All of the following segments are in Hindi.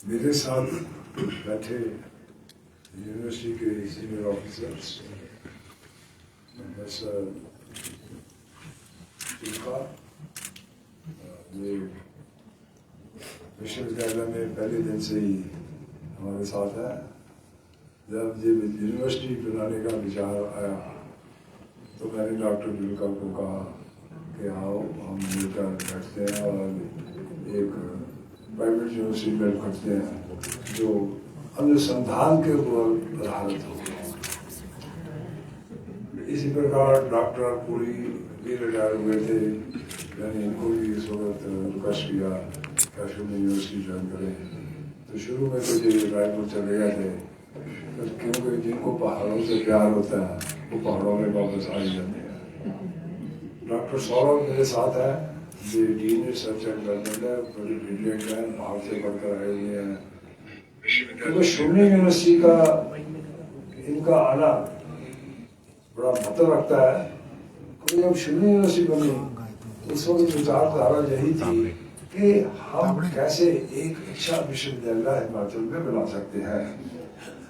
मेरे साथ बैठे यूनिवर्सिटी के सीनियर ऑफिसर्स प्रोफेसर शिल्पा जो विश्वविद्यालय में पहले दिन से ही हमारे साथ है। जब ये यूनिवर्सिटी बनाने का विचार आया तो मैंने डॉक्टर जुल्का को कहा कि आओ हम मिलकर बैठते हैं और एक प्राइवेट यूनिवर्सिटी में करते हैं जो अनुसंधान के ऊपर आधारित हो। इसी प्रकार डॉक्टर पूरी भी रिटायर हुए थे, मैंने इनको भी इस वक्त रिक्वेस्ट किया कैशू में यूनिवर्सिटी ज्वाइन करें। तो शुरू में तो ये रायपुर चले गए थे, तो क्योंकि जिनको पहाड़ों से प्यार होता है वो पहाड़ों में वापस आ ही जाते हैं। डॉक्टर सौरभ मेरे साथ है, ये डीन रिसर्च एंड डेवलपमेंट है, बड़ी ब्रिलियंट है, बाहर से पढ़कर आए हुए हैं। क्योंकि शून्य यूनिवर्सिटी का इनका आना बड़ा महत्व रखता है। क्योंकि जब शून्य यूनिवर्सिटी बनी उस वक्त विचारधारा यही थी कि हम कैसे एक अच्छा विश्वविद्यालय हिमाचल में बना सकते हैं।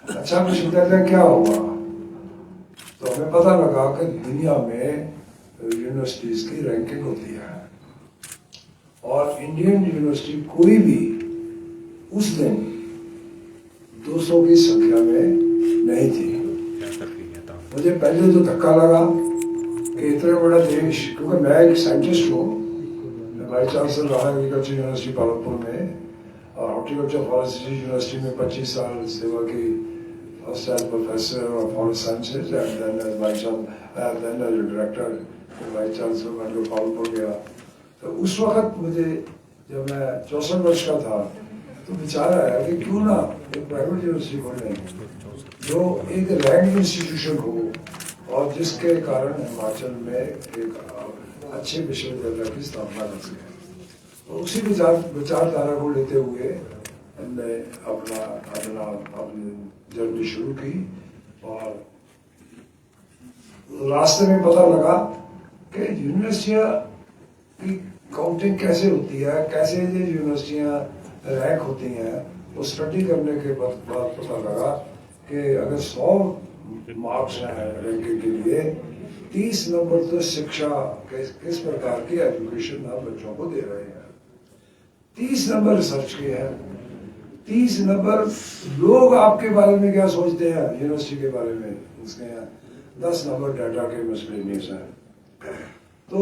अच्छा विश्वविद्यालय क्या होगा, तो हमें पता लगा कि दुनिया में यूनिवर्सिटीज की रैंकिंग होती है और इंडियन यूनिवर्सिटी कोई भी उस दिन 200 की संख्या में नहीं थी। मुझे पहले तो धक्का लगा कि इतना बड़ा देश, क्योंकि मैं एक साइंटिस्ट हूँ, मैं वाइस चांसलर रहा एग्रीकल्चर यूनिवर्सिटी पालमपुर में और हॉर्टिकल्चर फॉरेस्ट्री यूनिवर्सिटी में 25 साल सेवा की, first as professor of forest sciences and then as director vice chancellor मैं पालमपुर गया। तो उस वक्त मुझे जब मैं 64 वर्ष का था तो विचार आया कि क्यों ना एक प्राइवेट यूनिवर्सिटी खोलें जो एक रैंक इंस्टीट्यूशन हो और जिसके कारण हिमाचल में एक अच्छे विश्वविद्यालय की स्थापना कर सके। तो उसी विचारधारा को लेते हुए हमने अपनी जर्नी शुरू की और रास्ते में पता लगा कि यूनिवर्सिटियाँ की काउंटिंग कैसे होती है, कैसे ये यूनिवर्सिटियाँ रैंक होती हैं। वो स्टडी करने के बाद पता लगा कि अगर 100 मार्क्स हैं रैंकिंग के लिए, 30 नंबर तो शिक्षा किस प्रकार की एजुकेशन आप बच्चों को दे रहे हैं, 30 नंबर रिसर्च के हैं, 30 नंबर लोग आपके बारे में क्या सोचते हैं यूनिवर्सिटी के बारे में उसके हैं, 10 नंबर डाटा के मिसलेनियस हैं। तो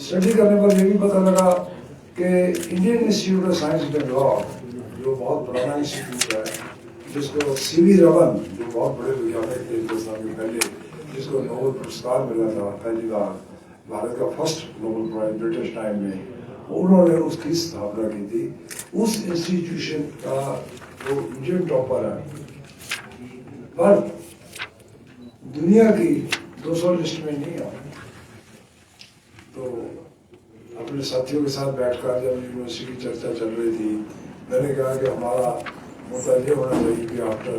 स्टडी करने पर यह भी पता लगा कि Indian institute of science Bangalore जो बहुत पुराना इंस्टीट्यूट है, जिसको सीवी रमन जो बहुत बड़े वैज्ञानिक थे हिंदुस्तान में पहले, जिसको नोबेल पुरस्कार मिला था पहली बार, भारत का first Nobel prize British time में, उन्होंने उसकी स्थापना की थी। उस इंस्टीट्यूशन का वो इंडियन टॉपर है, पर दुनिया की 200 लिस्ट में नहीं है। तो अपने साथियों के साथ बैठकर जब यूनिवर्सिटी की चर्चा चल रही थी, मैंने कहा कि हमारा मुद्दा ये होना चाहिए कि after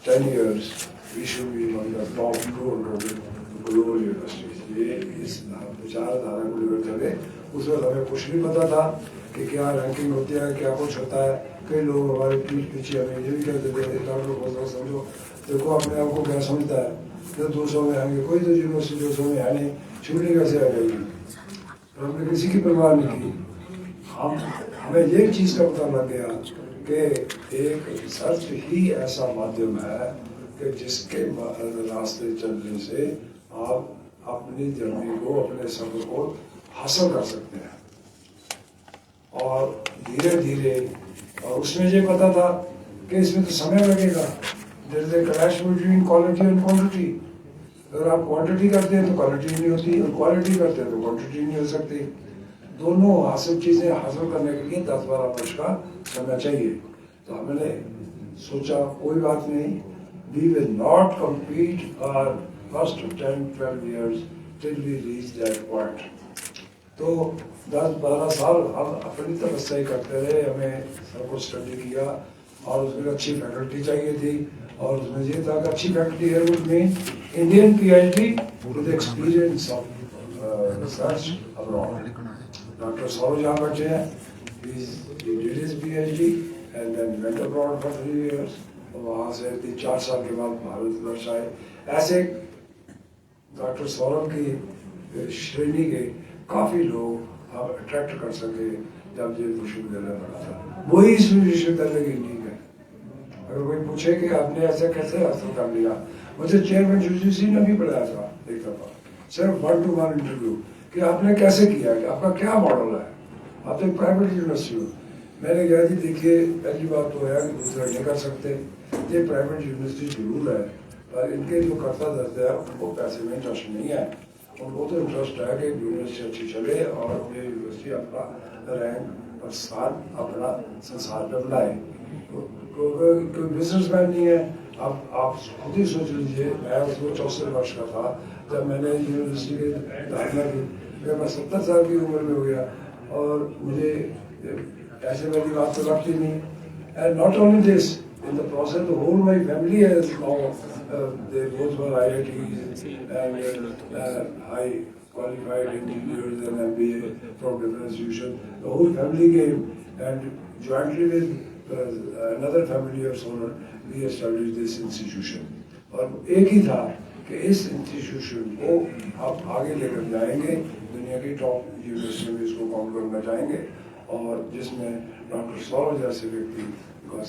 10 years we should be among the top 200 global universities। ये इस विचारधारा को लेकर चले। उस वक्त हमें कुछ नहीं पता था कि क्या रैंकिंग होती है, क्या कुछ होता है। कई लोग हमारे पीछे हमें ये भी कहते थे, समझो देखो अपने आप को क्या समझता है, तो 200 में आएंगे, कोई तो यूनिवर्सिटी 200 में है नहीं, छूटने कैसे आ जाएगी। तो हमने किसी की परवाह नहीं की। हमें ये चीज़ का पता लग गया कि एक रिसर्च ही ऐसा माध्यम है कि जिसके रास्ते चलने से आप अपनी जर्नी को, अपने सफर को हासिल कर सकते हैं। और धीरे धीरे, और उसमें ये पता था कि इसमें तो समय लगेगा, जैसे clash between quality and quantity. अगर आप क्वांटिटी करते हैं तो क्वालिटी नहीं होती, और क्वालिटी करते हैं तो क्वांटिटी नहीं हो सकती। दोनों हासिल चीजें हासिल करने के लिए 10-12 वर्ष का समय चाहिए। तो हमने सोचा कोई बात नहीं, we will not complete our first 10-12 years till we reach that point। तो 10-12 साल हम अपनी तपस्या करते रहे, हमें सब कुछ स्टडी किया और उसमें अच्छी फैकल्टी चाहिए थी। और उसमें ये था कि अच्छी फैकल्टी है उसमें Indian PhD with experience of research abroad. Doctor Saurabh यहाँ बैठे हैं, he did his PhD and then went abroad for 3 years. वहाँ से 3-4 साल के बाद भारतवर्ष आए. ऐसे डॉक्टर सौरभ की श्रेणी के काफ़ी लोग हम अट्रैक्ट कर सके जब ये विश्वविद्यालय बना था. वही इस विश्वविद्यालय की नींव है. अगर कोई पूछे कि आपने ऐसे कैसे हासिल कर लिया, मुझे चेयरमैन यूजीसी ने भी बताया था एक दफा, सिर्फ 1-to-1 इंटरव्यू, कि आपने कैसे किया, कि आपका क्या मॉडल है, आप तो एक प्राइवेट यूनिवर्सिटी हो. मैंने कहा जी देखिए, पहली बात तो है कि दूसरा नहीं कर सकते, ये प्राइवेट यूनिवर्सिटी जरूर है, पर इनके जो कर्ता धर्ता है उनको पैसे में इंटरेस्ट नहीं है. उनको तो इंटरेस्ट है कि यूनिवर्सिटी अच्छी चले और ये यूनिवर्सिटी अपना रैंक और स्थान अपना संसार में बनाए. कोई बिजनेसमैन नहीं है. आप खुद ही सोच लीजिए, मैं उसको 64 वर्ष का था जब मैंने यूनिवर्सिटी की दाखिला की. मैं 70 साल की उम्र में हो गया और मुझे ऐसे वाली बात तो लगती नहीं. And not only this, in the process the whole my family has now they both were IITs and high qualified engineers and MBA from different institutions. The whole family came and jointly with another family of Solar we established this institution. और एक ही था कि इस इंस्टीट्यूशन को आप आगे लेकर जाएंगे, दुनिया की टॉप यूनिवर्सिटी में इसको काउंट करना चाहेंगे और जिसमें डॉक्टर सौरभ जैसे व्यक्ति और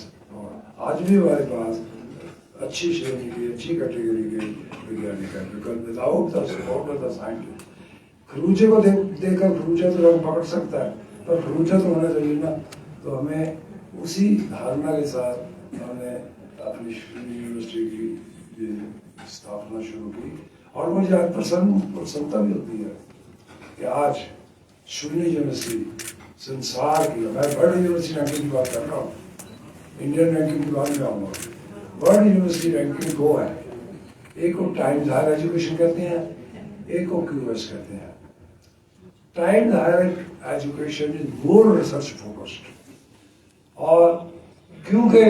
आज भी हमारे पास अच्छी श्रेणी की अच्छी कैटेगरी के वैज्ञानिक है. Because without the support of the scientist, खरूचे को देखकर खरूचा तो रंग पकड़ सकता है, पर खरूचा तो होना चाहिए ना. तो हमें उसी धारणा के साथ हमने अपनी यूनिवर्सिटी की स्थापना शुरू की. और मुझे आज प्रसन्नता भी होती है कि आज शून्य यूनिवर्सिटी संसार की, मैं वर्ल्ड यूनिवर्सिटी रैंकिंग की बात कर रहा हूँ, इंडियन रैंकिंग की बात में आऊँगा. वर्ल्ड यूनिवर्सिटी रैंकिंग 2 है. एक को टाइम्स हायर एजुकेशन कहते हैं, एक को QS कहते हैं. Times Higher Education is more research focused, और क्योंकि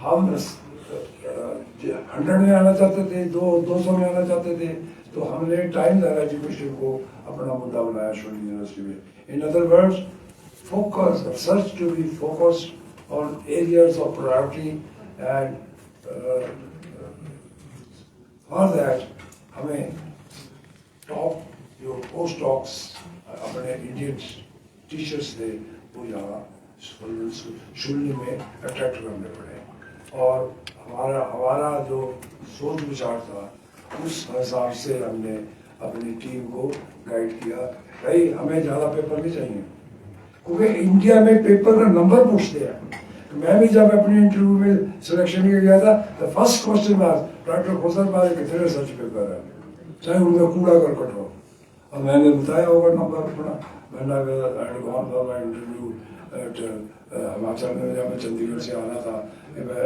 हम 100 में आना चाहते थे, 200 में आना चाहते थे, तो हमने टाइम्स हायर एजुकेशन को अपना मुद्दा बनाया शून्य यूनिवर्सिटी में. In other words, focus, research to be focused on areas of priority, and for that हमें टॉप जो पोस्ट डॉक्स अपने इंडियन टीचर्स थे वो यहाँ शून्य में अट्रैक्ट करने पड़े. और हमारा जो सोच विचार था उस हिसाब से हमने अपनी टीम को गाइड किया. भाई हमें ज़्यादा पेपर नहीं चाहिए, क्योंकि इंडिया में पेपर का नंबर पूछते हैं. मैं भी जब अपने इंटरव्यू में सिलेक्शन के गया था, तो फर्स्ट क्वेश्चन वाज डॉक्टर खोसर बारे कितने रिसर्च पेपर है, चाहे उनका कूड़ा करकट हो. और मैंने बताया होगा नंबर अपना. मैंने gone for my interview at Himachal में, जब मैं चंडीगढ़ से आना था, मैं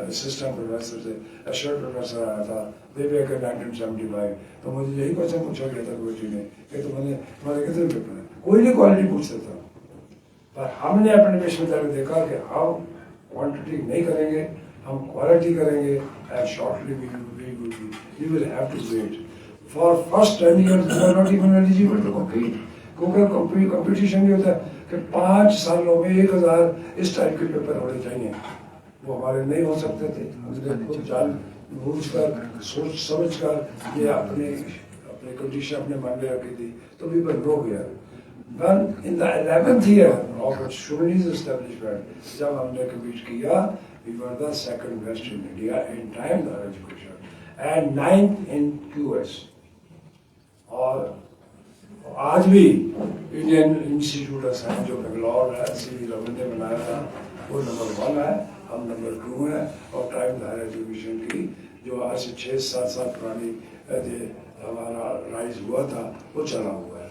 असिस्टेंट प्रोफेसर से एशोर्ड प्रोफेसर आया था वे बैक इन 1975. तो मुझे यही क्वेश्चन पूछा गया था कमेटी ने कि तुम्हारे कितने पेपर हैं. कोई नहीं क्वालिटी पूछता था, पर हमने अपने विश्वविद्यालय देखा कि हम क्वांटिटी नहीं करेंगे, हम क्वालिटी करेंगे. And shortly we will have to wait for first 10 years we are not even eligible to compete. क्योंकि कंपटीशन ये होता है कि 5 सालों में 1000 इस टाइप के पेपर होने चाहिए. वो हमारे नहीं हो सकते थे. हमने खुद जान बूझ कर सोच समझ कर ये अपने कंडीशन अपने मन में रखी थी, तो we were nowhere. When in the 11th year of Shuni's establishment, जब हमने कम्पीट किया, we were the second best in India in time higher education and 9th in QS. और आज भी इंडियन इंस्टीट्यूट ऑफ साइंस जो बेंगलोर है, CV रमन ने बनाया था, वो नंबर 1 है, हम नंबर 2 हैं. और टाइम हायर एजुकेशन की जो आज से 6-7 साल पुरानी हमारा राइज हुआ था, वो चला हुआ है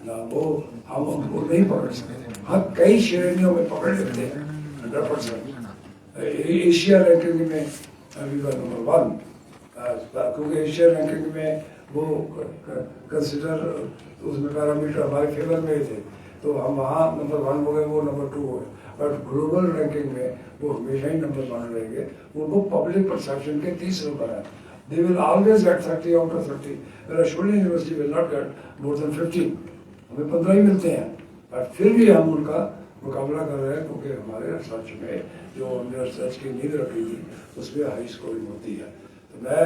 ना. वो हम उनको नहीं पकड़ सकते. हाँ, कई श्रेणियों में पकड़ लेते हैं 100%. एशिया रैंकिंग में अभी नंबर 1, क्योंकि एशिया रैंकिंग में वो कंसिडर उसमें पैरामीटर हमारे फेवर में थे, तो हम वहाँ नंबर 1 हो गए, वो नंबर 2 हो गए. बट ग्लोबल रैंकिंग में वो हमेशा ही नंबर 1 रहेंगे. उनको पब्लिक परसेप्शन के 30 नंबर है. They will always get 30 out of 30. Whereas Shulin University will not get more than 15. हमें 15 ही मिलते हैं, पर फिर भी हम उनका मुकाबला कर रहे हैं, क्योंकि हमारे रिसर्च में जो हमने रिसर्च की नींव रखी थी उसमें हाई स्कोरिंग होती है। तो मैं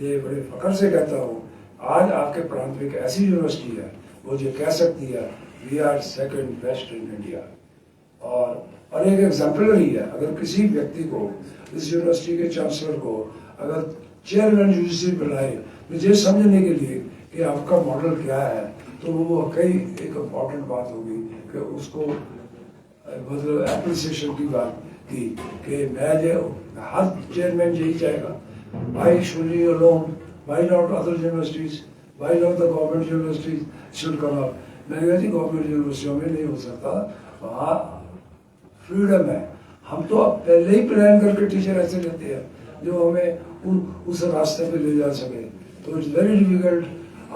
ये बड़े फख्र से कहता हूँ, आज आपके प्रांत में एक ऐसी यूनिवर्सिटी है वो जो कह सकती है we are second best in India, और एक एग्जाम्पलरी है। अगर किसी व्यक्ति को, इस यूनिवर्सिटी के चांसलर को अगर चेयरमैन यूजीसी बनाए मुझे समझने के लिए कि आपका मॉडल क्या है, तो वो कई एक इम्पॉर्टेंट बात होगी कि उसको मतलब एप्रिसिएशन की बात की कि मैं जो हर चेयरमैन यही चाहेगा, why should you alone, why not other universities, why not the government universities should come up. मैंने कहा जी गवर्नमेंट यूनिवर्सिटियों में नहीं हो सकता, वहाँ फ्रीडम है। हम तो अब पहले ही प्लान करके टीचर ऐसे लेते हैं जो हमें उस रास्ते पे ले जा सके, तो इट्स वेरी डिफिकल्ट।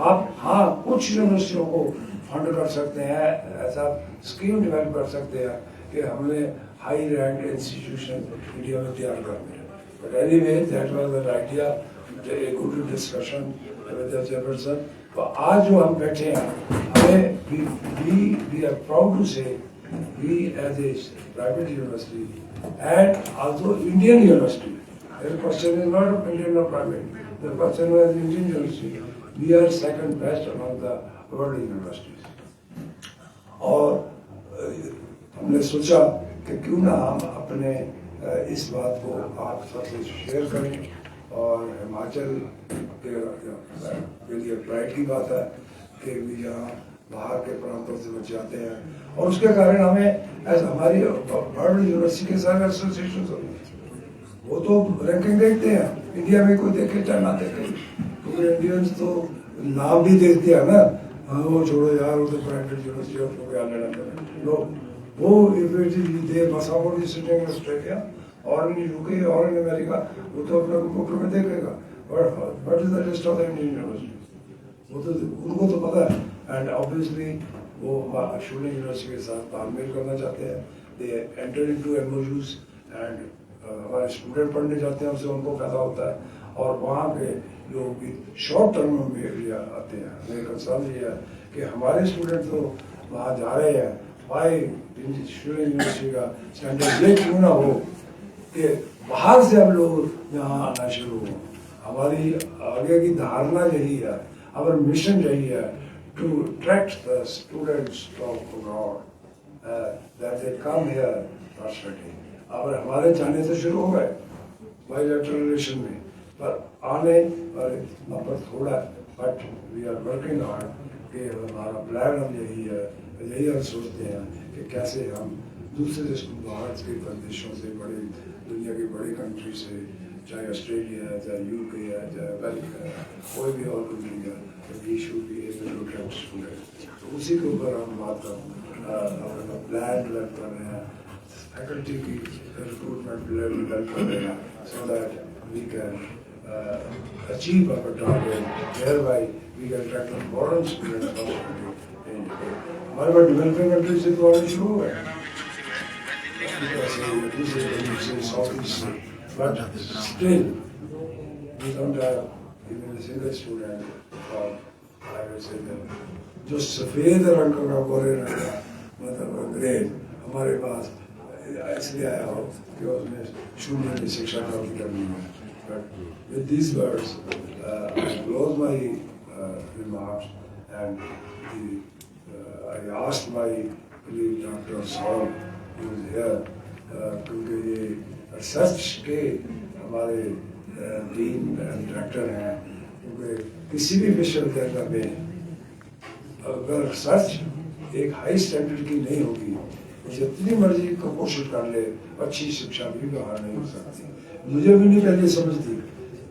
आप हाँ कुछ यूनिवर्सिटियों को फंड कर सकते हैं, ऐसा स्कीम डेवलप कर सकते हैं कि हमने हाई रैंक इंस्टीट्यूशन इंडिया में तैयार करने हैं। But anyway that was an idea, a good discussion with the chairperson. तो आज जो हम बैठे हैं, हमें वी आर प्राउड टू से we as a private university and also Indian university. The question is not of Indian or private. The question was Indian university. We are second best among the world universities. और हमने सोचा कि क्यों ना हम अपने इस बात को आप सबसे शेयर करें। और हिमाचल के लिए प्राइड की बात है कि यहाँ बाहर के प्रांतों से बच्चे आते हैं, और उसके कारण हमें ऐसा हमारी वर्ल्ड यूनिवर्सिटी के साथ एसोसिएशन होती है, वो तो रैंकिंग देखते हैं, इंडिया में कोई देखे चाहे ना देखे, क्योंकि इंडियंस तो नाम भी देखते हैं ना, हाँ वो छोड़ो यार वो तो प्राइवेट यूनिवर्सिटी उसको क्या लेना देना लो, वो दे मसाफोर सिटिंग इन ऑस्ट्रेलिया और इन यूके और इन अमेरिका, वो तो अपने कंप्यूटर में देखेगा what is the list of the Indian university, वो तो उनको तो पता है। एंड ऑब्वियसली वो शूलिंग यूनिवर्सिटी के साथ तालमेल करना चाहते हैं, they enter into MoUs and हमारे स्टूडेंट पढ़ने जाते हैं, उससे उनको फायदा होता है, और वहाँ के लोग भी शॉर्ट टर्म में भी आते हैं। मेरा कंसर्न ये है कि हमारे स्टूडेंट तो वहाँ जा रहे हैं, भाई शूलिंग यूनिवर्सिटी का स्टैंडर्ड ये क्यों ना हो कि बाहर से हम लोग यहाँ आना शुरू हो। हमारी आगे की धारणा यही है, हमारा मिशन यही है to attract the students from abroad, that they come here for study. अब हमारे जाने से शुरू हो गए बायलैटरल रिलेशन में, पर आने पर थोड़ा, but we are working hard कि हमारा प्लान हम यही है, यही हम सोचते हैं कि कैसे हम दूसरे बाहर के देशों से, बड़ी दुनिया की बड़ी कंट्री से, चाहे ऑस्ट्रेलिया है, चाहे यूके है, चाहे अमेरिका है, कोई भी और कंट्री है, we should be able to attract students. तो उसी के ऊपर हम बात अपना प्लान डेवलप कर रहे हैं, फैकल्टी की रिक्रूटमेंट डेवलप कर रहे हैं, so that we can achieve our target, thereby we can attract the foreign students. हमारे पास डेवलपिंग कंट्री से तो आने शुरू हो गए, साउथ ईस्ट से, but still we don't have even a single student from, I would say, जो सफेद रंग का गोरे रंग का मतलब ग्रेड हमारे पास इसलिए आया हो कि उसमें शून्य की शिक्षा प्राप्त करनी है। But with these words, I close my remarks and I asked my colleague Dr. Saul, who is here, क्योंकि ये रिसर्च के हमारे डीन एंड डायरेक्टर हैं, क्योंकि किसी भी विश्वविद्यालय में अगर रिसर्च एक हाई स्टैंडर्ड की नहीं होगी तो जितनी मर्जी को कोशिश कर ले, अच्छी शिक्षा भी बाहर नहीं हो सकती। मुझे भी नहीं पहले समझ थी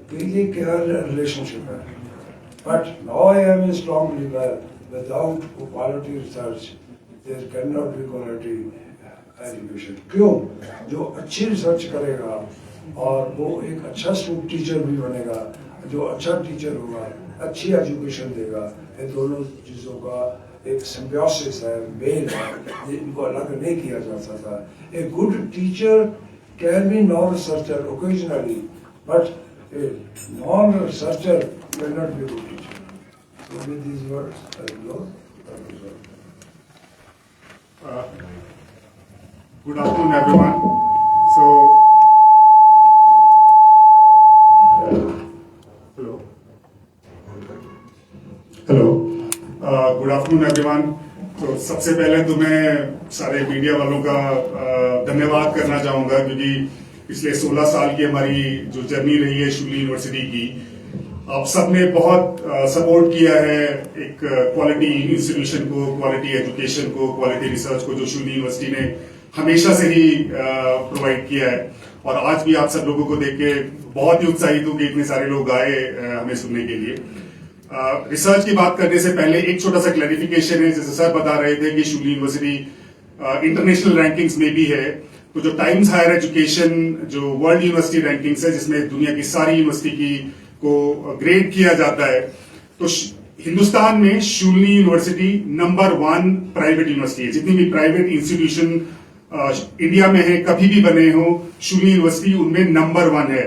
कि ये क्या रिलेशनशिप है, but now I am a strong believer without quality research there can not be quality education. क्यों? जो अच्छी रिसर्च करेगा और वो एक अच्छा स्टूडेंट टीचर भी बनेगा, जो अच्छा टीचर होगा अच्छी एजुकेशन देगा, ये दोनों चीज़ों का एक सिम्बियोसिस है, मेल है, इनको अलग नहीं किया जा सकता। A good teacher can be non researcher occasionally, but a non researcher can not be good teacher. So with these words, I will close. Good afternoon, everyone. So, hello. Good afternoon, everyone. तो सबसे पहले तो मैं सारे मीडिया वालों का धन्यवाद करना चाहूंगा, क्योंकि पिछले 16 साल की हमारी जो जर्नी रही है शूली यूनिवर्सिटी की, आप सबने बहुत सपोर्ट किया है एक क्वालिटी इंस्टीट्यूशन को, क्वालिटी एजुकेशन को, क्वालिटी रिसर्च को, जो शूली यूनिवर्सिटी ने हमेशा से ही प्रोवाइड किया है। और आज भी आप सब लोगों को देख के बहुत ही उत्साहित हूं कि इतने सारे लोग आए हमें सुनने के लिए। रिसर्च की बात करने से पहले एक छोटा सा क्लैरिफिकेशन है। जैसे सर बता रहे थे कि शूली यूनिवर्सिटी इंटरनेशनल रैंकिंग्स में भी है, तो जो टाइम्स हायर एजुकेशन जो वर्ल्ड यूनिवर्सिटी रैंकिंग्स है, जिसमें दुनिया की सारी यूनिवर्सिटी की को ग्रेड किया जाता है, तो हिंदुस्तान में शूली यूनिवर्सिटी नंबर 1 प्राइवेट यूनिवर्सिटी है। जितनी भी प्राइवेट इंस्टीट्यूशन इंडिया में है, कभी भी बने हो, शूली यूनिवर्सिटी उनमें नंबर 1 है।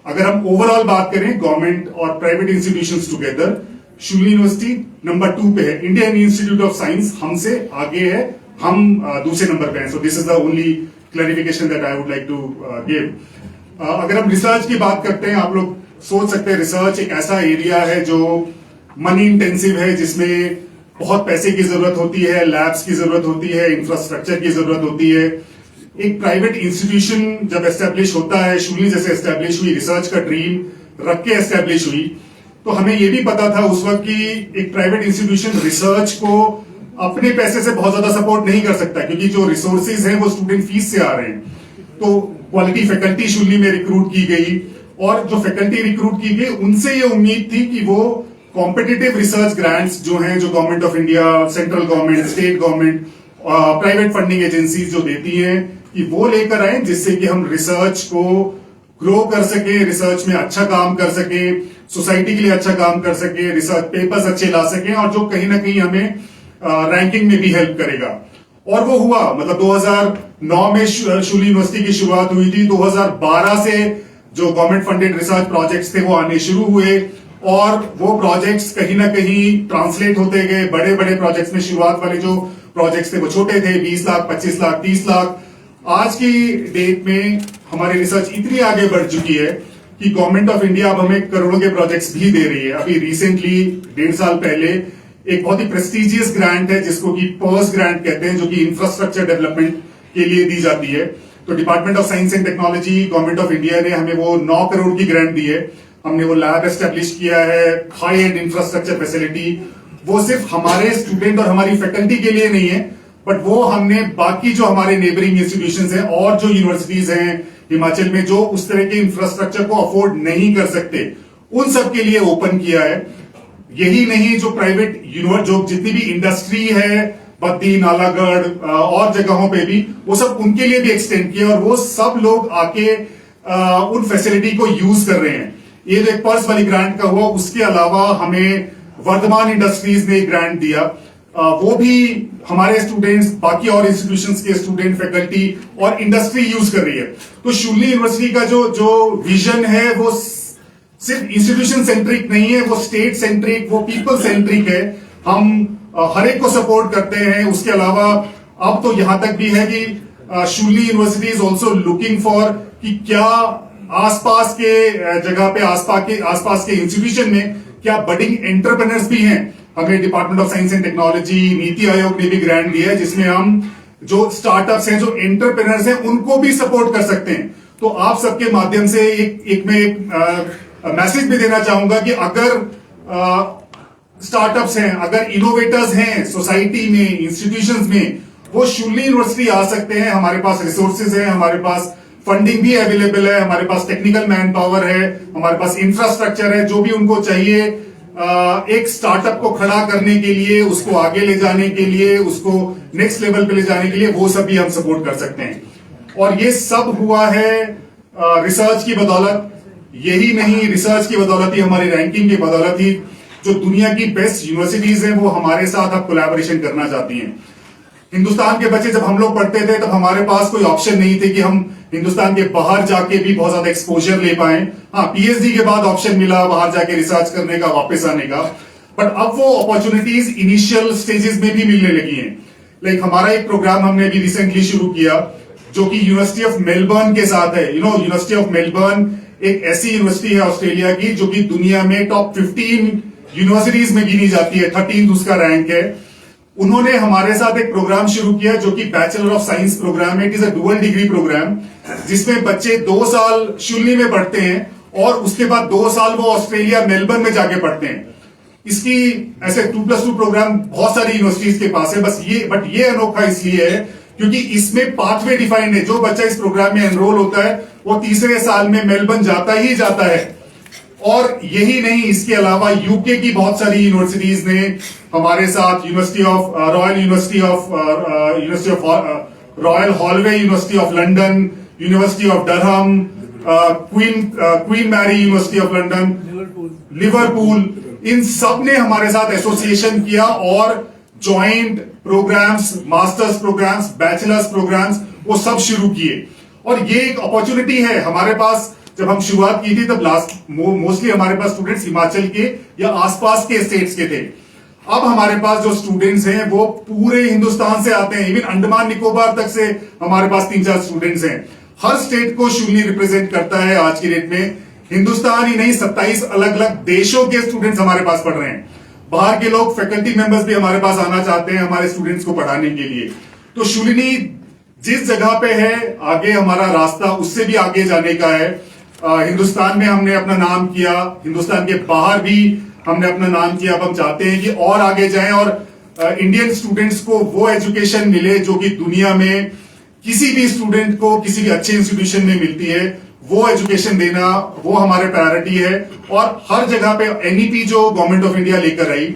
अगर हम ओवरऑल बात करें गवर्नमेंट और private institutions together, Shoolini university number 2 पे है। इंडियन इंस्टीट्यूट ऑफ साइंस हमसे आगे है, हम दूसरे नंबर पे हैं। So this is the only clarification that I would like to give. अगर हम रिसर्च की बात करते हैं, आप लोग सोच सकते हैं रिसर्च एक ऐसा एरिया है जो मनी इंटेंसिव है, जिसमें बहुत पैसे की जरूरत होती है, लैब्स की जरूरत होती है, इंफ्रास्ट्रक्चर की जरूरत होती है। एक प्राइवेट इंस्टीट्यूशन जब एस्टेब्लिश होता है, शूली जैसे एस्टेब्लिश हुई, रिसर्च का ड्रीम रख के एस्टेब्लिश हुई, तो हमें यह भी पता था उस वक्त कि एक प्राइवेट इंस्टीट्यूशन रिसर्च को अपने पैसे से बहुत ज्यादा सपोर्ट नहीं कर सकता, क्योंकि जो रिसोर्सेज हैं वो स्टूडेंट फीस से आ रहे हैं। तो क्वालिटी फैकल्टी शूली में रिक्रूट की गई, और जो फैकल्टी रिक्रूट की गई उनसे ये उम्मीद थी कि वो कॉम्पिटिटिव रिसर्च ग्रांट्स जो हैं, जो government of India, central government, state government, private funding agencies जो देती हैं, कि वो लेकर आए, जिससे कि हम रिसर्च को ग्रो कर सके, रिसर्च में अच्छा काम कर सके, सोसाइटी के लिए अच्छा काम कर सके, रिसर्च पेपर्स अच्छे ला सके, और जो कहीं ना कहीं हमें रैंकिंग में भी हेल्प करेगा। और वो हुआ। मतलब 2009 में शूली यूनिवर्सिटी की शुरुआत हुई थी। 2012 से जो गवर्नमेंट फंडेड रिसर्च प्रोजेक्ट्स थे वो आने शुरू हुए, और वो प्रोजेक्ट्स कहीं ना कहीं ट्रांसलेट होते गए बड़े बड़े प्रोजेक्ट्स में। शुरुआत वाले जो प्रोजेक्ट्स थे वो छोटे थे, 20 लाख, 25 लाख, 30 लाख। आज की डेट में हमारी रिसर्च इतनी आगे बढ़ चुकी है कि गवर्नमेंट ऑफ इंडिया अब हमें करोड़ों के प्रोजेक्ट्स भी दे रही है। अभी रिसेंटली 1.5 साल पहले एक बहुत ही प्रेस्टिजियस ग्रांट है, जिसको कि पर्स ग्रांट कहते हैं, जो कि इंफ्रास्ट्रक्चर डेवलपमेंट के लिए दी जाती है। तो department of science and technology, government of India ने हमें वो 9 करोड़ की ग्रांट दी है। हमने वो लैब एस्टेब्लिश किया है, हाई एंड इंफ्रास्ट्रक्चर फैसिलिटी। वो सिर्फ हमारे स्टूडेंट और हमारी फैकल्टी के लिए नहीं है, बट वो हमने बाकी जो हमारे नेबरिंग इंस्टीट्यूशंस हैं और जो यूनिवर्सिटीज हैं हिमाचल में, जो उस तरह के इंफ्रास्ट्रक्चर को अफोर्ड नहीं कर सकते, उन सब के लिए ओपन किया है। यही नहीं, जो प्राइवेट जो जितनी भी इंडस्ट्री है, बद्दी, नालागढ़ और जगहों पे भी, वो सब उनके लिए भी एक्सटेंड किया, और वो सब लोग आके उन फैसिलिटी को यूज कर रहे हैं। ये जो एक पर्स वाली ग्रांट का हुआ, उसके अलावा हमें वर्धमान इंडस्ट्रीज ने ग्रांट दिया। वो भी हमारे स्टूडेंट्स, बाकी और इंस्टीट्यूशंस के स्टूडेंट, फैकल्टी और इंडस्ट्री यूज कर रही है। तो शूली यूनिवर्सिटी का जो विजन है वो सिर्फ इंस्टीट्यूशन सेंट्रिक नहीं है, वो स्टेट सेंट्रिक, वो पीपल सेंट्रिक है। हम हर एक को सपोर्ट करते हैं। उसके अलावा अब तो यहां तक भी है कि Shoolini university is also looking for कि क्या आसपास के जगह पे, आसपास के इंस्टीट्यूशन में क्या बडिंग एंटरप्रेन्योर्स भी हैं। हमें department of science and technology, NITI Aayog ने भी ग्रांट दिया है, जिसमें हम जो स्टार्टअप्स हैं, जो एंटरप्रेन्योर्स हैं, उनको भी सपोर्ट कर सकते हैं। तो आप सबके माध्यम से एक मैसेज भी देना चाहूंगा कि अगर स्टार्टअप्स हैं, अगर इनोवेटर्स हैं सोसाइटी में, इंस्टीट्यूशंस में, वो शूली यूनिवर्सिटी आ सकते हैं। हमारे पास रिसोर्सेज है, हमारे पास फंडिंग भी अवेलेबल है, हमारे पास टेक्निकल मैन पावर है, हमारे पास इंफ्रास्ट्रक्चर है। जो भी उनको चाहिए एक स्टार्टअप को खड़ा करने के लिए, उसको आगे ले जाने के लिए, उसको नेक्स्ट लेवल पे ले जाने के लिए, वो सब भी हम सपोर्ट कर सकते हैं। और ये सब हुआ है रिसर्च की बदौलत। यही नहीं, रिसर्च की बदौलत ही, हमारी रैंकिंग की बदौलत ही जो दुनिया की बेस्ट यूनिवर्सिटीज हैं वो हमारे साथ अब कोलैबोरेशन करना चाहती हैं। हिंदुस्तान के बच्चे जब हम लोग पढ़ते थे तब हमारे पास कोई ऑप्शन नहीं थे कि हम हिंदुस्तान के बाहर जाके भी बहुत ज्यादा एक्सपोजर ले पाए। हाँ, पीएचडी के बाद ऑप्शन मिला बाहर जाके रिसर्च करने का, वापस आने का, बट अब वो अपॉर्चुनिटीज इनिशियल स्टेजेस में भी मिलने लगी हैं। लाइक हमारा एक प्रोग्राम हमने अभी रिसेंटली शुरू किया, जो कि यूनिवर्सिटी ऑफ मेलबर्न के साथ है। यूनिवर्सिटी ऑफ मेलबर्न एक ऐसी यूनिवर्सिटी है ऑस्ट्रेलिया की जो कि दुनिया में टॉप 15 यूनिवर्सिटीज में गिनी जाती है, 13th उसका रैंक है। उन्होंने हमारे साथ एक प्रोग्राम शुरू किया जो कि बैचलर ऑफ साइंस प्रोग्राम है। It is a dual degree program जिसमें बच्चे 2 साल शुल्नी में पढ़ते हैं और उसके बाद 2 साल वो ऑस्ट्रेलिया मेलबर्न में जाके पढ़ते हैं। इसकी ऐसे 2+2 प्रोग्राम बहुत सारी यूनिवर्सिटीज के पास है, बट ये अनोखा इसलिए है क्योंकि इसमें पाथवे डिफाइंड है। जो बच्चा इस प्रोग्राम में एनरोल होता है वो तीसरे साल में मेलबर्न जाता ही जाता है। और यही नहीं, इसके अलावा यूके की बहुत सारी यूनिवर्सिटीज ने हमारे साथ university of royal Holloway university of London, university of Durham, Queen Mary university of London, Liverpool, इन सब ने हमारे साथ एसोसिएशन किया और joint programmes, masters programmes, bachelors programmes वो सब शुरू किए। और ये एक अपॉर्चुनिटी है हमारे पास। जब हम शुरुआत की थी तब मोस्टली हमारे पास स्टूडेंट्स हिमाचल के या आसपास के स्टेट्स के थे। अब हमारे पास जो स्टूडेंट्स हैं वो पूरे हिंदुस्तान से आते हैं, इवन अंडमान निकोबार तक से हमारे पास 3-4 स्टूडेंट्स हैं। हर स्टेट को शून्य रिप्रेजेंट करता है आज की डेट में। हिंदुस्तान ही नहीं, 27 अलग अलग देशों के स्टूडेंट्स हमारे पास पढ़ रहे हैं। बाहर के लोग, फैकल्टी मेंबर्स भी हमारे पास आना चाहते हैं हमारे स्टूडेंट्स को पढ़ाने के लिए। तो शूलिनी जिस जगह पे है, आगे हमारा रास्ता उससे भी आगे जाने का है। हिंदुस्तान में हमने अपना नाम किया, हिंदुस्तान के बाहर भी हमने अपना नाम किया। अब हम चाहते हैं कि और आगे जाएं और इंडियन स्टूडेंट्स को वो एजुकेशन मिले जो कि दुनिया में किसी भी स्टूडेंट को किसी भी अच्छे इंस्टीट्यूशन में मिलती है। वो एजुकेशन देना वो हमारे प्रायोरिटी है। और हर जगह पे एनईपी जो गवर्नमेंट ऑफ इंडिया लेकर आई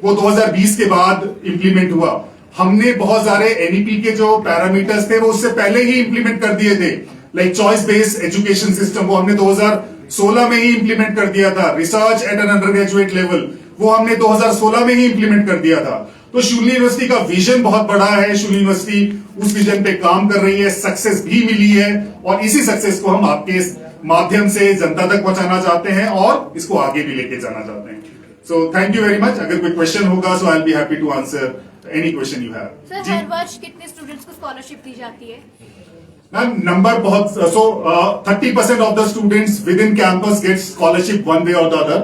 वो 2020 के बाद इंप्लीमेंट हुआ। हमने बहुत सारे एनईपी के जो पैरामीटर्स थे वो उससे पहले ही इंप्लीमेंट कर दिए थे, like choice based education system, वो हमने 2016 में ही इंप्लीमेंट कर दिया था। Research at an undergraduate level वो हमने 2016 में ही इंप्लीमेंट कर दिया था। तो शूलिनी यूनिवर्सिटी का विजन बहुत बड़ा है। शूलिनी यूनिवर्सिटी उस विजन पे काम कर रही है, सक्सेस भी मिली है और इसी सक्सेस को हम आपके माध्यम से जनता तक पहुंचाना चाहते हैं और इसको आगे भी लेके जाना चाहते हैं। So thank you very much. अगर कोई क्वेश्चन होगा so I will be happy to answer any question you have. Sir, हर वर्ष कितने स्टूडेंट्स को स्कॉलरशिप दी जाती है? मैम नंबर बहुत, सो 30% of the students with in campus gate scholarship one way और द अदर।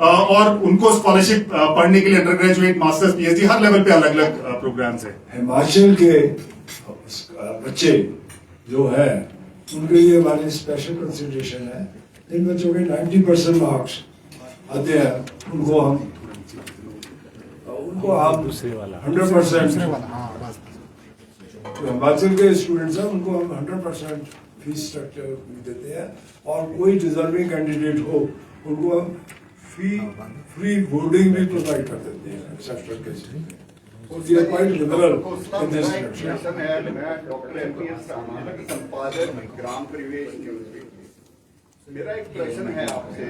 और उनको स्कॉलरशिप पढ़ने के लिए अंडर ग्रेजुएट, मास्टर्स, पीएचडी हर लेवल पे अलग अलग प्रोग्राम्स है। हिमाचल के बच्चे जो है उनके लिए हमारी स्पेशल कंसिडरेशन है। जिन बच्चों के 90% मार्क्स आते हैं उनको हम 100%, जो हिमाचल के स्टूडेंट्स हैं उनको हम 100% फीस स्ट्रक्चर देते हैं। और कोई डिजर्विंग कैंडिडेट हो उनको हम फ्री बोर्डिंग भी प्रोवाइड कर देते हैं exceptional cases. We are quite liberal in this direction. मैं डॉक्टर एमपीएस संपादक ग्राम परिवेश न्यूज़। मेरा एक प्रश्न है आपसे,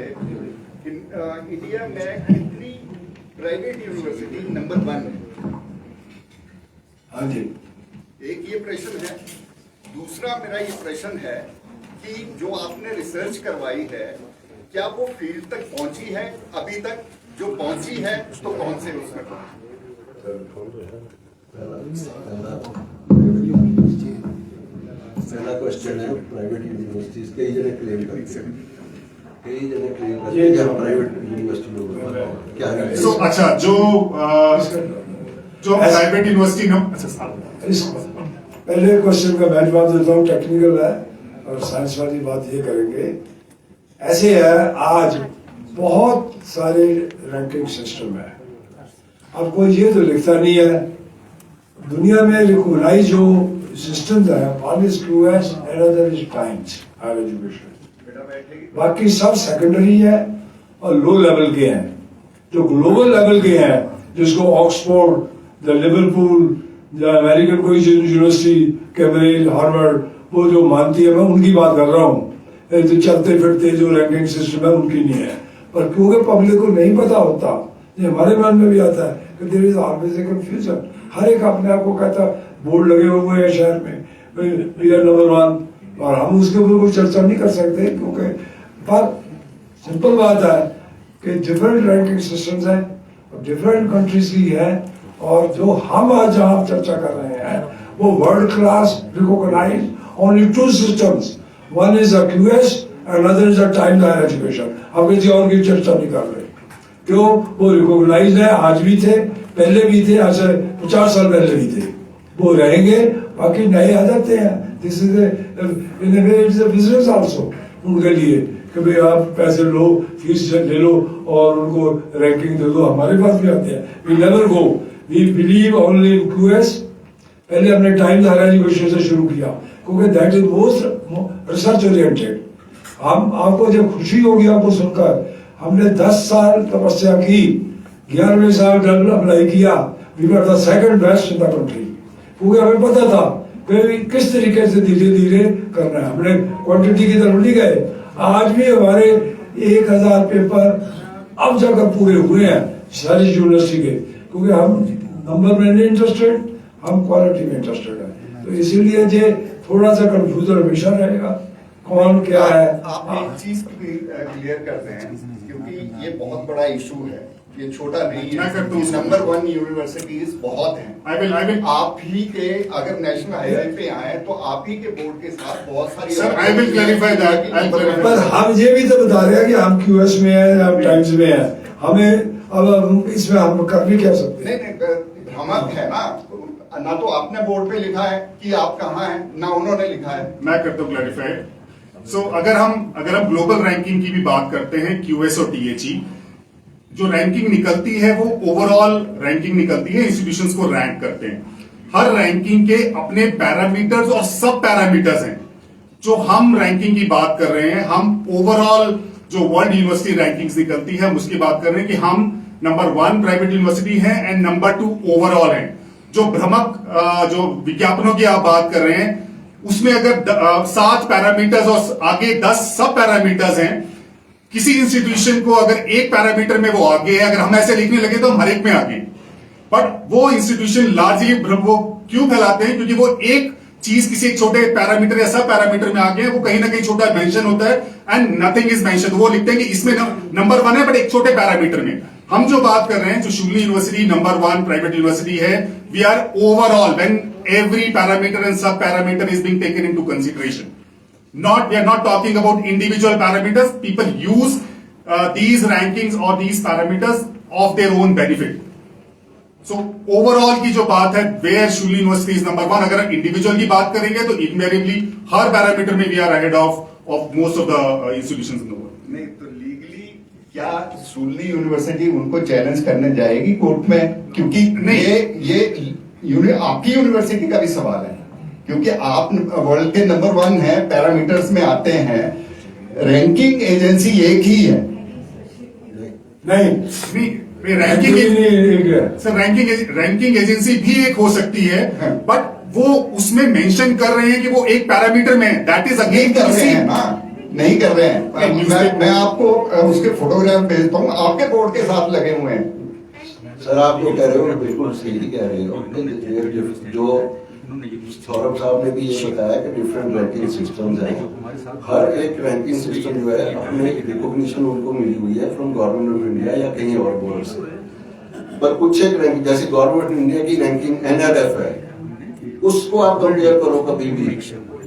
इंडिया में कितनी प्राइवेट यूनिवर्सिटी नंबर 1 है? हाँ जी, एक ये प्रश्न है। दूसरा मेरा ये प्रश्न है कि जो आपने रिसर्च करवाई है क्या वो फील्ड तक पहुंची है अभी तक? जो पहुंची है तो कौन से उसमें? पहला क्वेश्चन है प्राइवेट यूनिवर्सिटीज कई जगह क्लेम करते हैं प्राइवेट यूनिवर्सिटी लोग क्या है? सो अच्छा, जो प्राइवेट यूनिवर्सिटी पहले क्वेश्चन का मैं जवाब देता हूँ, टेक्निकल है और साइंस वाली बात ये करेंगे। ऐसे है, आज बहुत सारे रैंकिंग सिस्टम है। अब कोई ये तो लिखता नहीं है दुनिया में रिकॉग्नाइज जो सिस्टम है, one is QS, another is Times Higher Education. बाकी सब सेकेंडरी है और लो लेवल के हैं। जो ग्लोबल लेवल के हैं, जिसको Oxford, the Liverpool, the American कोई यूनिवर्सिटी, कैम्ब्रिज, हार्वर्ड, वो जो मानती है, मैं उनकी बात कर रहा हूँ। तो चलते फिरते जो रैंकिंग सिस्टम है उनकी नहीं है। पर क्योंकि पब्लिक को नहीं पता होता, ये हमारे मन में भी आता है कि there is always a confusion. हर एक अपने आप को कहता बोर्ड लगे हुए हैं शहर में, वी आर नंबर 1, और हम उसके ऊपर कोई चर्चा नहीं कर सकते क्योंकि, पर सिंपल बात है कि डिफरेंट रैंकिंग सिस्टम्स हैं और डिफरेंट कंट्रीज की है। और जो हम आज जहाँ चर्चा कर रहे हैं वो world class recognise only two systems. One is a QS, another is a timed higher education. हम किसी और की चर्चा नहीं कर रहे. क्यों? वो रिकॉग्नाइज है, आज भी थे, पहले भी थे, आज से 50 साल पहले भी थे. वो रहेंगे, बाकी नए आ जाते हैं. This is in A way it's a business also उनके लिए कि भाई आप पैसे लो, फीस ले लो और उनको रैंकिंग दे दो. हमारे पास भी आते हैं. We never go, we believe only in QS. पहले हमने टाइम्स हायर एजुकेशन से शुरू किया क्योंकि that is most research oriented. हम आपको जब खुशी होगी आपको सुनकर, हमने 10 साल तपस्या की, 11वें साल अप्लाई किया. We were the second best in the country क्योंकि हमें पता था कि किस तरीके से धीरे धीरे करना है. हमने क्वांटिटी की तरफ नहीं गए. आज भी हमारे 1000 पेपर अब जाकर पूरे हुए हैं सारी यूनिवर्सिटी के, क्योंकि हम नंबर में नहीं इंटरेस्टेड, हम क्वालिटी में इंटरेस्टेड है. तो इसीलिए ये थोड़ा सा कंफ्यूजन हमेशा रहेगा कौन क्या है. आप एक चीज क्लियर करते हैं क्योंकि ये बहुत बड़ा इशू है, ये छोटा नहीं है. नंबर 1 यूनिवर्सिटीज बहुत हैं. I will. आप ही के अगर नेशनल हाईवे पे आए तो आप ही के बोर्ड के साथ बहुत सारी. Sir, I will clarify that. I'll clarify. पर हम ये भी तो बता रहे हैं कि हम QS में हैं, हम टाइम्स में हैं. हमें अब इसमें हम कर भी क्या सकते हैं. नहीं, भ्रामक है ना तो आपने बोर्ड पे लिखा है कि आप कहाँ हैं, ना उन्होंने लिखा है. मैं करता हूँ क्लैरिफाई. सो अगर हम ग्लोबल रैंकिंग की भी बात करते हैं, QS और THE, जो रैंकिंग निकलती है वो ओवरऑल रैंकिंग निकलती है. इंस्टीट्यूशंस को रैंक करते हैं. हर रैंकिंग के अपने पैरामीटर्स और सब पैरामीटर्स हैं. जो हम रैंकिंग की बात कर रहे हैं, हम ओवरऑल जो वर्ल्ड यूनिवर्सिटी रैंकिंग्स निकलती है हम उसकी बात कर रहे हैं कि हम नंबर 1 प्राइवेट यूनिवर्सिटी है एंड नंबर 2 ओवरऑल है. जो भ्रमक जो विज्ञापनों की आप बात कर रहे हैं उसमें अगर 7 पैरामीटर्स और आगे 10 सब पैरामीटर्स हैं, किसी इंस्टीट्यूशन को अगर एक पैरामीटर में वो आगे है, अगर हम ऐसे लिखने लगे तो हम हर एक में आगे. बट वो इंस्टीट्यूशन लार्जली वो क्यों फैलाते हैं? क्योंकि वो एक चीज किसी एक छोटे पैरामीटर या सब पैरामीटर में आगे है, वो कहीं ना कहीं छोटा मेंशन होता है एंड नथिंग इज मेंशन. वो लिखते हैं कि इसमें नंबर 1 है बट एक छोटे पैरामीटर में. हम जो बात कर रहे हैं, जो शुक्ली यूनिवर्सिटी नंबर 1 प्राइवेट यूनिवर्सिटी है, we are overall when every parameter and सब parameter is being taken into consideration. We are not talking about individual parameters. People use these rankings or these parameters of their own benefit. So overall की जो बात है, where Shuli University is number 1, अगर इंडिविजुअल की बात करेंगे तो invariably हर पैरामीटर में we are ahead of most of the institutions in the world. नहीं तो लीगली क्या शूली यूनिवर्सिटी उनको चैलेंज करने जाएगी कोर्ट में? क्योंकि ये आपकी यूनिवर्सिटी का भी सवाल है, क्योंकि आप वर्ल्ड के नंबर 1 है, पैरामीटर्स में आते हैं. रैंकिंग एजेंसी एक ही है. नहीं, रैंकिंग एजेंसी भी एक हो सकती है, बट वो उसमें मेंशन कर रहे हैं कि वो एक पैरामीटर में है. दैट इज अगेन कर रहे हैं ना, नहीं कर रहे हैं. मैं आपको उसके फोटोग्राफ भेजता हूँ, आपके बोर्ड के साथ लगे हुए हैं. सर आप जो कह रहे हो बिल्कुल सही कह रहे हो. जो सौरभ साहब ने भी ये बताया कि डिफरेंट रैंकिंग सिस्टम्स हैं. हर एक रैंकिंग सिस्टम जो है अपने रिकॉग्निशन उनको मिली हुई है फ्रॉम गवर्नमेंट ऑफ इंडिया या कहीं और बोर्ड से. पर कुछ एक रैंकिंग जैसे गवर्नमेंट ऑफ इंडिया की रैंकिंग NRF है, उसको आप कंपेयर करो कभी भी,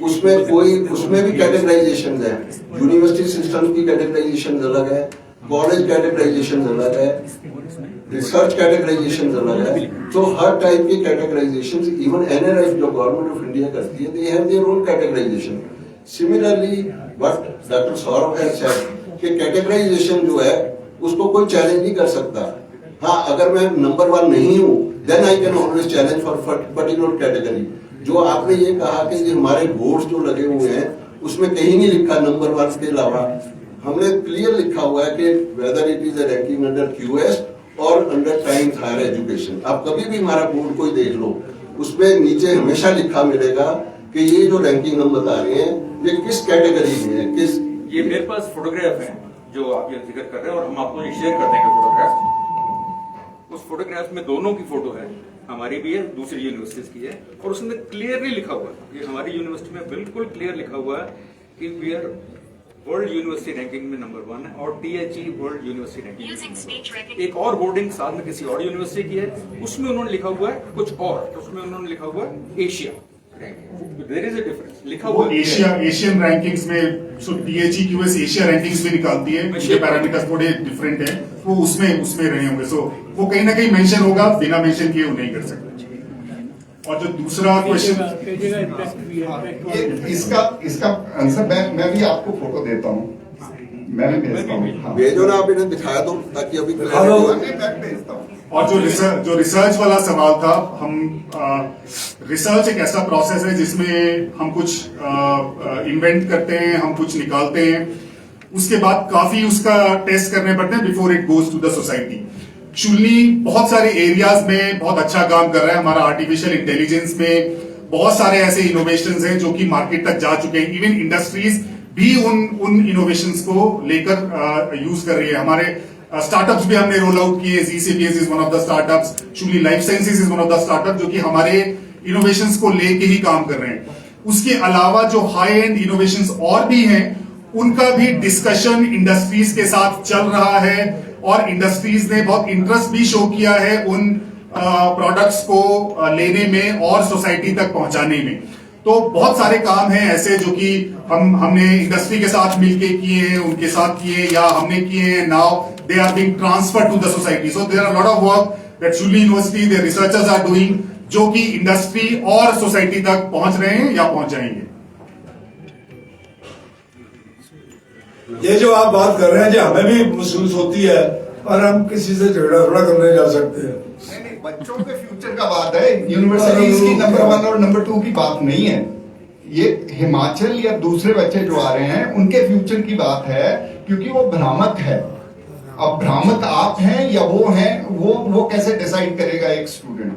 उसमें भी कैटेगराइजेशन है. यूनिवर्सिटी सिस्टम की कैटेगराइजेशन अलग है, कॉलेज कैटेगराइजेशन अलग है, रिसर्च कैटेगराइजेशन अलग है. तो हर टाइप की कैटेगराइजेशन, इवन NRF जो गवर्नमेंट ऑफ इंडिया करती है, they have their own categorisation. Similarly what doctor Saurabh has said कि कैटेगराइजेशन जो है उसको कोई चैलेंज नहीं कर सकता. हाँ, अगर मैं नंबर 1 नहीं हूँ then I can always challenge for particular category. जो आपने ये कहा कि हमारे बोर्ड्स जो लगे हुए हैं उसमें कहीं नहीं लिखा नंबर 1 के अलावा, हमने क्लियर लिखा हुआ है कि whether it is a ranking under QS और अंडर टाइम्स हायर एजुकेशन. आप कभी भी हमारा बोर्ड कोई देख लो, उसमें नीचे हमेशा लिखा मिलेगा कि ये जो रैंकिंग हम बता रहे हैं ये किस कैटेगरी में है, किस. ये मेरे पास फोटोग्राफ है जो आप ये जिक्र कर रहे हैं और हम आपको ये शेयर कर देंगे फोटोग्राफ. उस फोटोग्राफ में दोनों की फोटो है, हमारी भी है, दूसरी यूनिवर्सिटीज की है, और उसमें क्लियरली लिखा हुआ है, ये हमारी यूनिवर्सिटी में बिल्कुल क्लियर लिखा हुआ है कि we are world university ranking में नंबर 1 है और THE वर्ल्ड यूनिवर्सिटी रैंकिंग. एक और होर्डिंग साथ में किसी और यूनिवर्सिटी की है, उसमें उन्होंने लिखा हुआ है कुछ और, उसमें उन्होंने लिखा हुआ है Asia. There is a difference लिखा वो हुआ है। एशियन रैंकिंग्स में सो DHEQS एशिया रैंकिंग्स में निकालती है, उनके पैरामीटर्स थोड़े डिफरेंट है, वो उसमें रहे होंगे। सो वो कहीं ना कहीं मेंशन होगा, बिना मेंशन किए वो नहीं कर सकते। और जो दूसरा क्वेश्चन, इसका आंसर मैं भी आपको फोटो देता हूँ, मैं भी भेजता हूँ। हाँ। भेजो ना, आप इन्हें दिखाया दो ताकि अभी मैं भेजता हूँ। और जो रिसर्च वाला सवाल था, हम रिसर्च एक ऐसा प्रोसेस है जिसमें हम कुछ इन्वेंट करते हैं, हम कुछ निकालते हैं, उसके बाद काफी उसका टेस्ट करने पड़ते हैं before it goes to the society. चुल्ली बहुत सारे एरियाज में बहुत अच्छा काम कर रहा है। हमारा आर्टिफिशियल इंटेलिजेंस में बहुत सारे ऐसे इनोवेशंस हैं जो कि मार्केट तक जा चुके हैं। इवन इंडस्ट्रीज भी उन इनोवेशंस को लेकर यूज कर रही है। हमारे स्टार्टअप्स भी हमने रोल आउट किए। ZCPS is one of the startups, Shoolini life sciences is one of the startup जो कि हमारे इनोवेशंस को लेके ही काम कर रहे हैं। उसके अलावा जो हाई एंड इनोवेशंस और भी हैं, उनका भी डिस्कशन इंडस्ट्रीज के साथ चल रहा है और इंडस्ट्रीज ने बहुत इंटरेस्ट भी शो किया है उन प्रोडक्ट्स को लेने में और सोसाइटी तक पहुंचाने में। तो बहुत सारे काम हैं ऐसे जो कि हमने इंडस्ट्री के साथ मिलके किए हैं, उनके साथ किए या हमने किए हैं। Now they are being transferred to the society. So there are lot of work that Shoolini university their researchers are doing, जो कि इंडस्ट्री और सोसाइटी तक पहुंच रहे हैं या पहुंच जाएंगे। ये जो आप बात कर रहे हैं, जो हमें भी महसूस होती है, और हम किसी से झगड़ा थोड़ा करने जा सकते हैं। नहीं, बच्चों के फ्यूचर का बात है। यूनिवर्सिटीज की नंबर 1 और नंबर 2 की बात नहीं है। ये हिमाचल या दूसरे बच्चे जो आ रहे हैं उनके फ्यूचर की बात है, क्योंकि वो भ्रामक है। अब भ्रामक आप हैं या वो हैं, वो कैसे डिसाइड करेगा एक स्टूडेंट?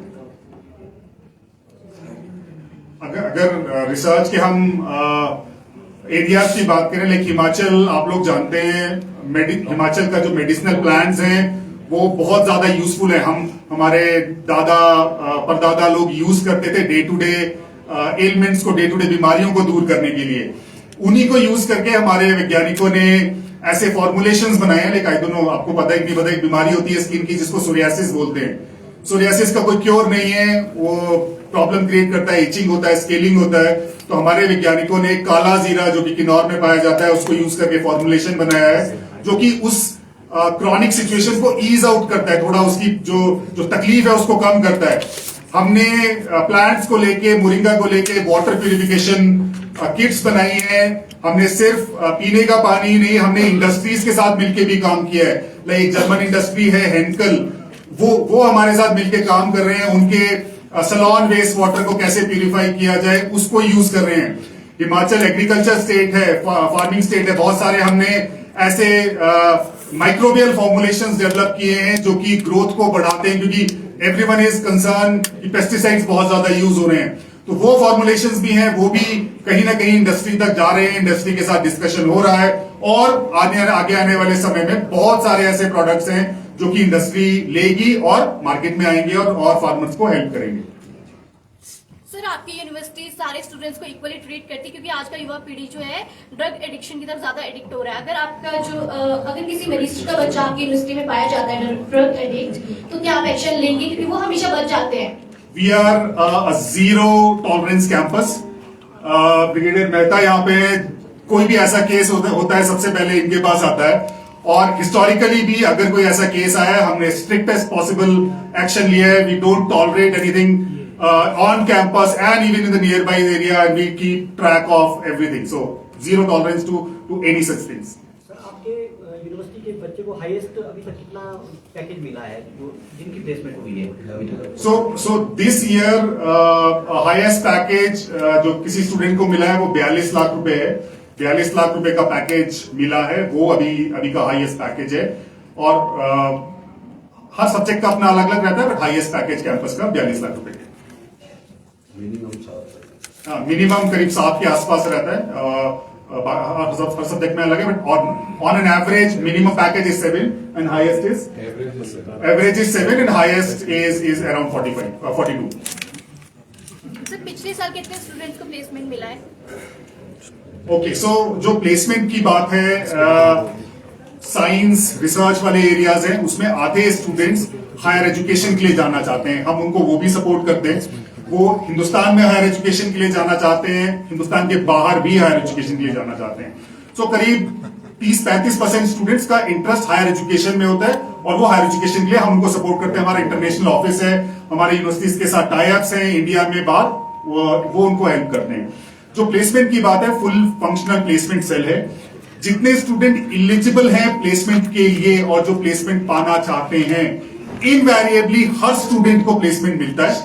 अगर रिसर्च के हम एरियाज की बात करें, लाइक हिमाचल, आप लोग जानते हैं हिमाचल का जो मेडिसिनल प्लांट्स हैं वो बहुत ज्यादा यूजफुल है। हमारे दादा परदादा लोग यूज करते थे डे टू डे एलिमेंट्स को, डे टू डे बीमारियों को दूर करने के लिए। उन्हीं को यूज करके हमारे वैज्ञानिकों ने ऐसे फॉर्मुलेशंस बनाए हैं। लाइक आई डोंट नो आपको पता है कि नहीं पता, एक बीमारी होती है स्किन की जिसको सोरियासिस बोलते हैं। सोरियासिस का कोई क्योर नहीं है, वो प्रॉब्लम क्रिएट करता है, इचिंग होता है, स्केलिंग होता है। तो हमारे वैज्ञानिकों ने काला जीरा जो कि किन्नौर में पाया जाता है उसको यूज करके फॉर्मुलेशन बनाया है जो कि उस क्रॉनिक सिचुएशन को ईज आउट करता है, थोड़ा उसकी जो तकलीफ है उसको कम करता है। हमने प्लांट्स को लेके, मोरिंगा को लेके वाटर प्यूरिफिकेशन किट्स बनाई हैं। हमने सिर्फ पीने का पानी ही नहीं, हमने इंडस्ट्रीज के साथ मिलके भी काम किया है। लाइक जर्मन इंडस्ट्री है हेंकल, वो हमारे साथ मिलके काम कर रहे हैं। उनके सलॉन वेस्ट वाटर को कैसे प्यूरिफाई किया जाए उसको यूज कर रहे हैं। हिमाचल एग्रीकल्चर स्टेट है, फार्मिंग स्टेट है। बहुत सारे हमने ऐसे माइक्रोबियल फॉर्मुलेशंस डेवलप किए हैं जो कि ग्रोथ को बढ़ाते हैं, क्योंकि एवरीवन इज कंसर्न कि पेस्टिसाइड्स बहुत ज्यादा यूज हो रहे हैं। तो वो फॉर्मुलेशंस भी हैं, वो भी कहीं ना कहीं इंडस्ट्री तक जा रहे हैं। इंडस्ट्री के साथ डिस्कशन हो रहा है और आगे आने वाले समय में बहुत सारे ऐसे प्रोडक्ट्स हैं जो कि इंडस्ट्री लेगी और मार्केट में आएंगे और फार्मर्स को हेल्प करेंगे। सर, आपकी यूनिवर्सिटी सारे स्टूडेंट्स को इक्वली ट्रीट करती है, क्योंकि आज का युवा पीढ़ी जो है ड्रग एडिक्शन की तरफ ज्यादा एडिक्ट हो रहा है। अगर आपका अगर किसी मेडिसिन का बच्चा आपकी यूनिवर्सिटी में पाया जाता है ड्रग एडिक्ट, तो क्या आप एक्शन लेंगे, क्योंकि वो हमेशा बच जाते हैं? We are a zero tolerance campus. Brigadier Mehta यहाँ पे कोई भी ऐसा केस होता है सबसे पहले इनके पास आता है, और हिस्टोरिकली भी अगर कोई ऐसा केस आया है हमने स्ट्रिक्टेस्ट पॉसिबल एक्शन लिया है। We don't tolerate anything on campus and even in the nearby area, and we keep track of everything. So zero tolerance to any such things. Sir, आपके यूनिवर्सिटी के बच्चे को हाईएस्ट अभी तक कितना पैकेज मिला है जो जिनकी प्लेसमेंट हुई है? So this year highest package जो किसी स्टूडेंट को मिला है वो 42 लाख रुपए है। 42 लाख रुपए का पैकेज मिला है, वो अभी का हाईएस्ट पैकेज है। और हर सब्जेक्ट का अपना अलग अलग रहता है, बट हाईएस्ट पैकेज कैंपस का 42 लाख रुपए है। मिनिमम करीब 7 के आसपास रहता है। हर सब्जेक्ट में अलग है, but on an average minimum package is 7 and highest is average is 7 and highest is around 42। Sir, पिछले साल कितने स्टूडेंट्स को प्लेसमेंट मिला है? ओके, सो जो प्लेसमेंट की बात है, साइंस रिसर्च वाले एरियाज हैं उसमें आधे स्टूडेंट्स हायर एजुकेशन के लिए जाना चाहते हैं, हम उनको वो भी सपोर्ट करते हैं। वो हिंदुस्तान में हायर एजुकेशन के लिए जाना चाहते हैं, हिंदुस्तान के बाहर भी हायर एजुकेशन के लिए जाना चाहते हैं। सो करीब 30-35% स्टूडेंट्स का इंटरेस्ट हायर एजुकेशन में होता है और वो हायर एजुकेशन के लिए हम उनको सपोर्ट करते हैं। हमारा इंटरनेशनल ऑफिस है, हमारे यूनिवर्सिटीज के साथ टाई अप्स हैं इंडिया में, बाहर वो उनको हेल्प करते हैं। जो प्लेसमेंट की बात है, फुल फंक्शनल प्लेसमेंट सेल है। जितने स्टूडेंट इलिजिबल हैं प्लेसमेंट के लिए और जो प्लेसमेंट पाना चाहते हैं, इनवैरिएबली हर स्टूडेंट को प्लेसमेंट मिलता है,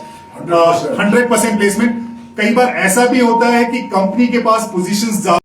100% प्लेसमेंट। कई बार ऐसा भी होता है कि कंपनी के पास पोजीशंस